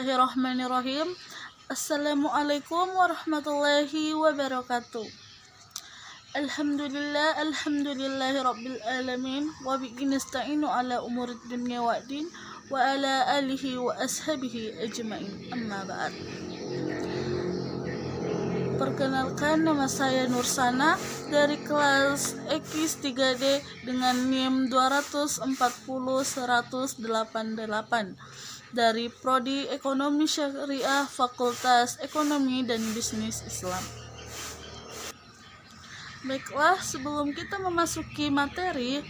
Bismillahirrahmanirrahim. Assalamualaikum warahmatullahi wabarakatuh. Alhamdulillahi rabbil alamin wa bihi nasta'inu ala umurid dunya waddin wa ala alihi wa ashabihi ajma'in. Amma ba'd. Perkenalkan, nama saya Nursana dari kelas X 3D dengan NIM 240-100-88 dari Prodi Ekonomi Syariah Fakultas Ekonomi dan Bisnis Islam. Baiklah, sebelum kita memasuki materi,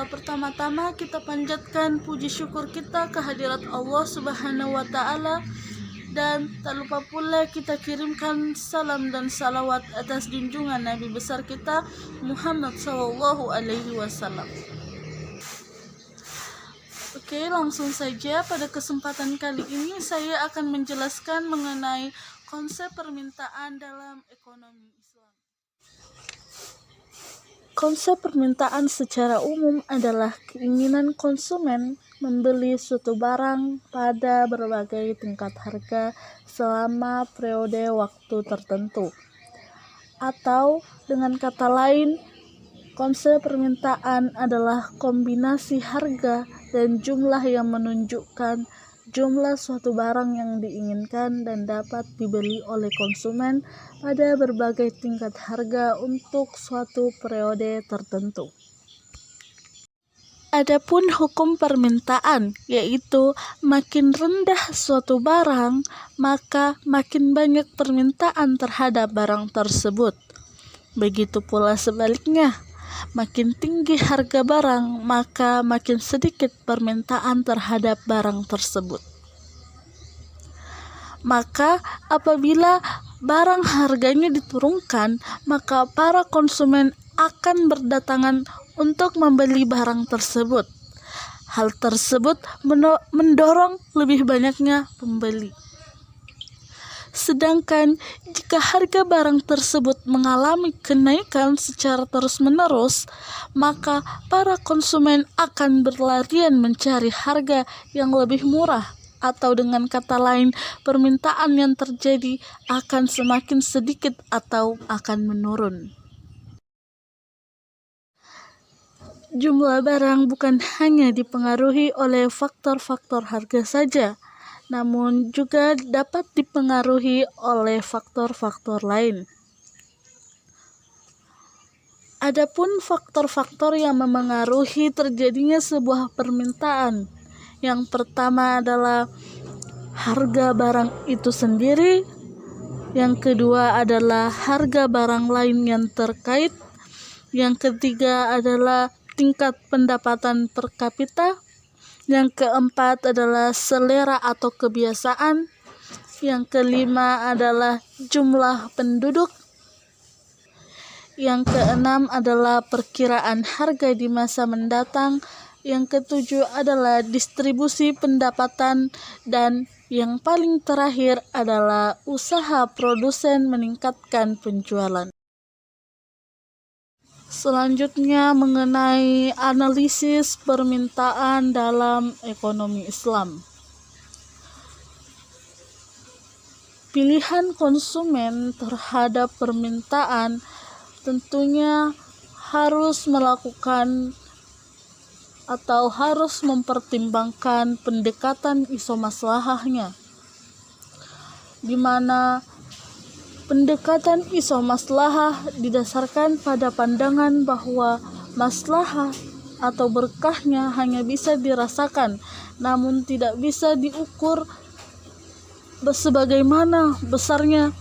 pertama-tama kita panjatkan puji syukur kita kehadirat Allah Subhanahu wa Ta'ala, dan tak lupa pula kita kirimkan salam dan salawat atas junjungan Nabi besar kita Muhammad Sallallahu Alaihi Wasallam. Oke, langsung saja pada kesempatan kali ini saya akan menjelaskan mengenai konsep permintaan dalam ekonomi Islam. Konsep permintaan secara umum adalah keinginan konsumen membeli suatu barang pada berbagai tingkat harga selama periode waktu tertentu. Atau dengan kata lain, konsep permintaan adalah kombinasi harga dan jumlah yang menunjukkan jumlah suatu barang yang diinginkan dan dapat dibeli oleh konsumen pada berbagai tingkat harga untuk suatu periode tertentu. Adapun hukum permintaan, yaitu makin rendah suatu barang, maka makin banyak permintaan terhadap barang tersebut. Begitu pula sebaliknya, makin tinggi harga barang, maka makin sedikit permintaan terhadap barang tersebut. Maka apabila barang harganya diturunkan, maka para konsumen akan berdatangan untuk membeli barang tersebut. Hal tersebut mendorong lebih banyaknya pembeli. Sedangkan jika harga barang tersebut mengalami kenaikan secara terus-menerus, maka para konsumen akan berlarian mencari harga yang lebih murah, atau dengan kata lain, permintaan yang terjadi akan semakin sedikit atau akan menurun. Jumlah barang bukan hanya dipengaruhi oleh faktor-faktor harga saja, namun juga dapat dipengaruhi oleh faktor-faktor lain. Adapun faktor-faktor yang memengaruhi terjadinya sebuah permintaan, yang pertama adalah harga barang itu sendiri, yang kedua adalah harga barang lain yang terkait, yang ketiga adalah tingkat pendapatan per kapita, yang keempat adalah selera atau kebiasaan, yang kelima adalah jumlah penduduk, yang keenam adalah perkiraan harga di masa mendatang, yang ketujuh adalah distribusi pendapatan, dan yang paling terakhir adalah usaha produsen meningkatkan penjualan. Selanjutnya mengenai analisis permintaan dalam ekonomi Islam. Pilihan konsumen terhadap permintaan tentunya harus melakukan atau harus mempertimbangkan pendekatan isomaslahahnya, di mana pendekatan isomaslahah didasarkan pada pandangan bahwa maslahah atau berkahnya hanya bisa dirasakan, namun tidak bisa diukur sebagaimana besarnya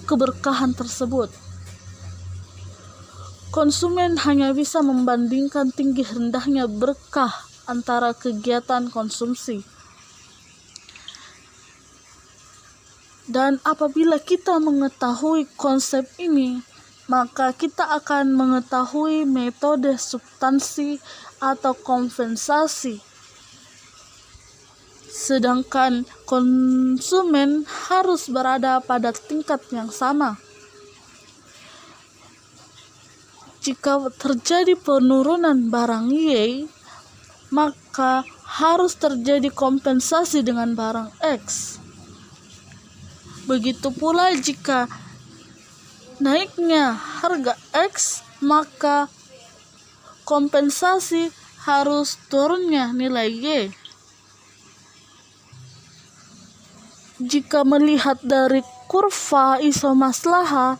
keberkahan tersebut. Konsumen hanya bisa membandingkan tinggi rendahnya berkah antara kegiatan konsumsi. Dan apabila kita mengetahui konsep ini, maka kita akan mengetahui metode substansi atau kompensasi. Sedangkan konsumen harus berada pada tingkat yang sama. Jika terjadi penurunan barang Y, maka harus terjadi kompensasi dengan barang X. Begitu pula jika naiknya harga X, maka kompensasi harus turunnya nilai Y. Jika melihat dari kurva isomaslaha,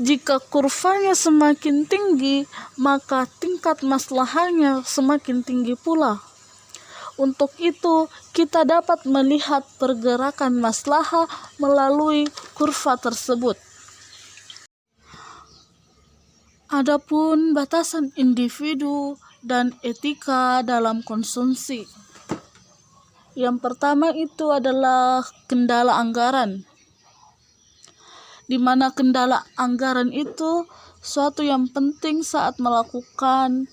jika kurvanya semakin tinggi, maka tingkat maslahahnya semakin tinggi pula. Untuk itu, kita dapat melihat pergerakan maslahah melalui kurva tersebut. Adapun batasan individu dan etika dalam konsumsi. Yang pertama itu adalah kendala anggaran, di mana kendala anggaran itu suatu yang penting saat melakukan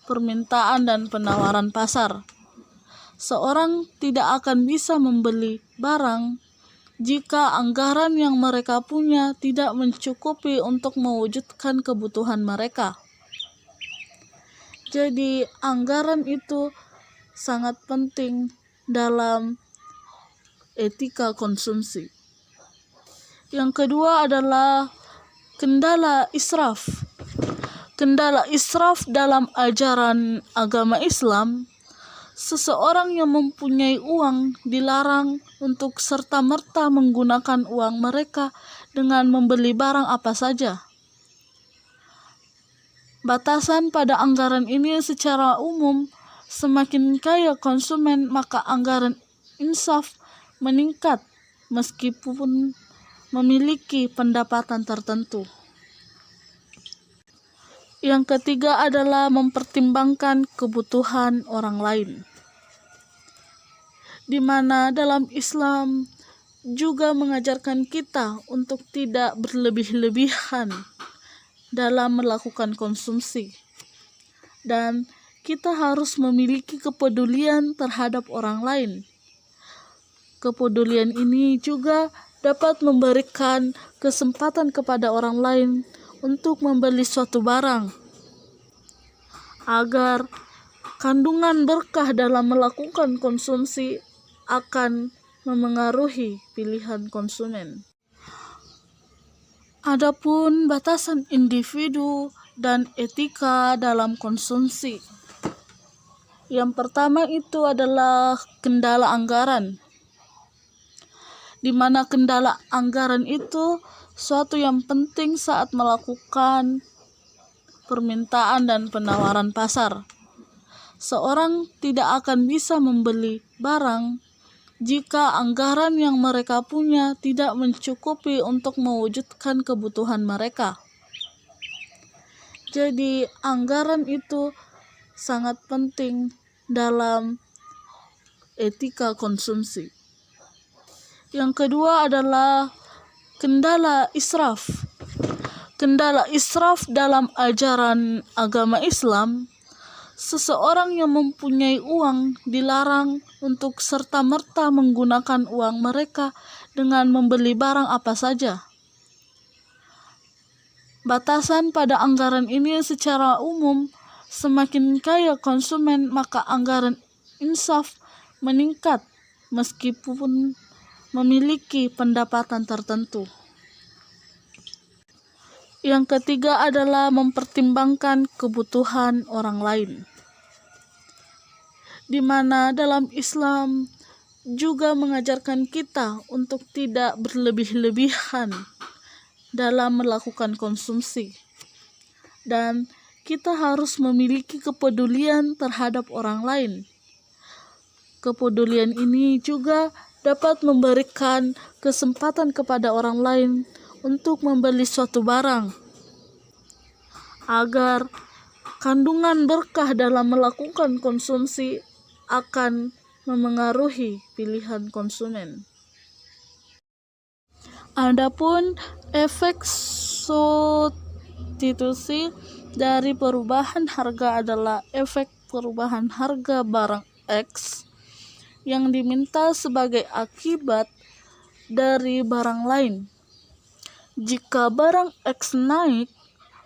permintaan dan penawaran pasar. Seorang tidak akan bisa membeli barang jika anggaran yang mereka punya tidak mencukupi untuk mewujudkan kebutuhan mereka. Jadi, anggaran itu sangat penting dalam etika konsumsi. Yang kedua adalah kendala israf. Kendala israf dalam ajaran agama Islam, seseorang yang mempunyai uang dilarang untuk serta-merta menggunakan uang mereka dengan membeli barang apa saja. Batasan pada anggaran ini secara umum, semakin kaya konsumen maka anggaran insaf meningkat meskipun memiliki pendapatan tertentu. Yang ketiga adalah mempertimbangkan kebutuhan orang lain, di mana dalam Islam juga mengajarkan kita untuk tidak berlebih-lebihan dalam melakukan konsumsi, dan kita harus memiliki kepedulian terhadap orang lain. Kepedulian ini juga dapat memberikan kesempatan kepada orang lain untuk membeli suatu barang, agar kandungan berkah dalam melakukan konsumsi akan memengaruhi pilihan konsumen. Adapun batasan individu dan etika dalam konsumsi. Yang pertama itu adalah kendala anggaran, di mana kendala anggaran itu suatu yang penting saat melakukan permintaan dan penawaran pasar. Seorang tidak akan bisa membeli barang jika anggaran yang mereka punya tidak mencukupi untuk mewujudkan kebutuhan mereka. Jadi, anggaran itu sangat penting dalam etika konsumsi. Yang kedua adalah kendala israf. Kendala israf dalam ajaran agama Islam, seseorang yang mempunyai uang dilarang untuk serta-merta menggunakan uang mereka dengan membeli barang apa saja. Batasan pada anggaran ini secara umum, semakin kaya konsumen maka anggaran insaf meningkat meskipun memiliki pendapatan tertentu. Yang ketiga adalah mempertimbangkan kebutuhan orang lain, di mana dalam Islam juga mengajarkan kita untuk tidak berlebih-lebihan dalam melakukan konsumsi, dan kita harus memiliki kepedulian terhadap orang lain. Kepedulian ini juga dapat memberikan kesempatan kepada orang lain untuk membeli suatu barang, agar kandungan berkah dalam melakukan konsumsi akan memengaruhi pilihan konsumen. Adapun efek substitusi dari perubahan harga adalah efek perubahan harga barang X yang diminta sebagai akibat dari barang lain. Jika barang X naik,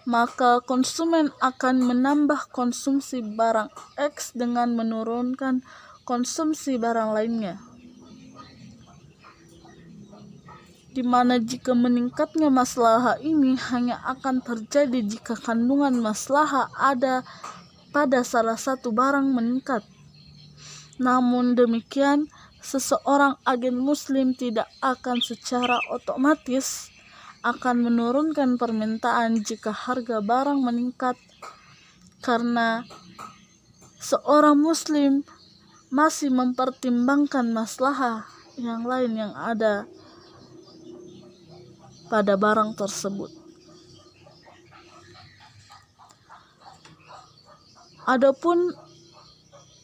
maka konsumen akan menambah konsumsi barang X dengan menurunkan konsumsi barang lainnya. Di mana jika meningkatnya maslahah ini hanya akan terjadi jika kandungan maslahah ada pada salah satu barang meningkat. Namun demikian, seseorang agen muslim tidak akan secara otomatis akan menurunkan permintaan jika harga barang meningkat, karena seorang muslim masih mempertimbangkan maslahah yang lain yang ada pada barang tersebut. Adapun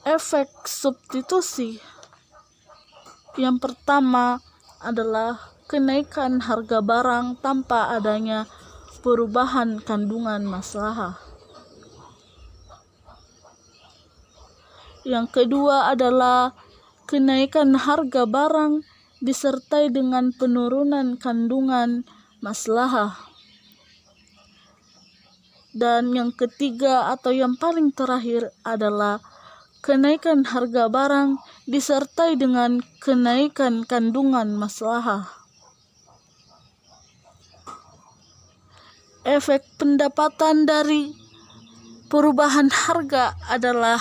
efek substitusi, yang pertama adalah kenaikan harga barang tanpa adanya perubahan kandungan maslahah. Yang kedua adalah kenaikan harga barang disertai dengan penurunan kandungan maslahah. Dan yang ketiga atau yang paling terakhir adalah kenaikan harga barang disertai dengan kenaikan kandungan maslahah. Efek pendapatan dari perubahan harga adalah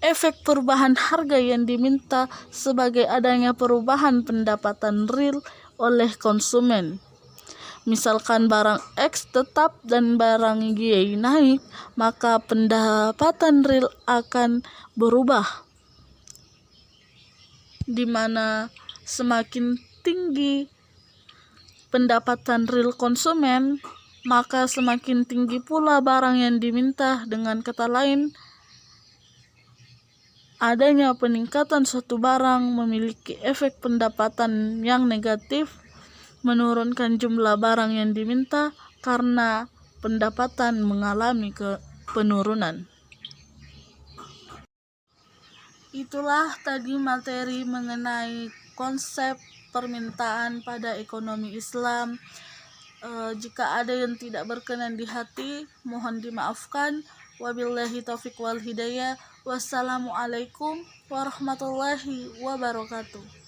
efek perubahan harga yang diminta sebagai adanya perubahan pendapatan real oleh konsumen. Misalkan barang X tetap dan barang Y naik, maka pendapatan real akan berubah, di mana semakin tinggi pendapatan real konsumen, maka semakin tinggi pula barang yang diminta. Dengan kata lain, adanya peningkatan suatu barang memiliki efek pendapatan yang negatif, menurunkan jumlah barang yang diminta karena pendapatan mengalami penurunan. Itulah tadi materi mengenai konsep permintaan pada ekonomi Islam. Jika ada yang tidak berkenan di hati, mohon dimaafkan. Wabillahi taufiq wal hidayah. Wassalamualaikum warahmatullahi wabarakatuh.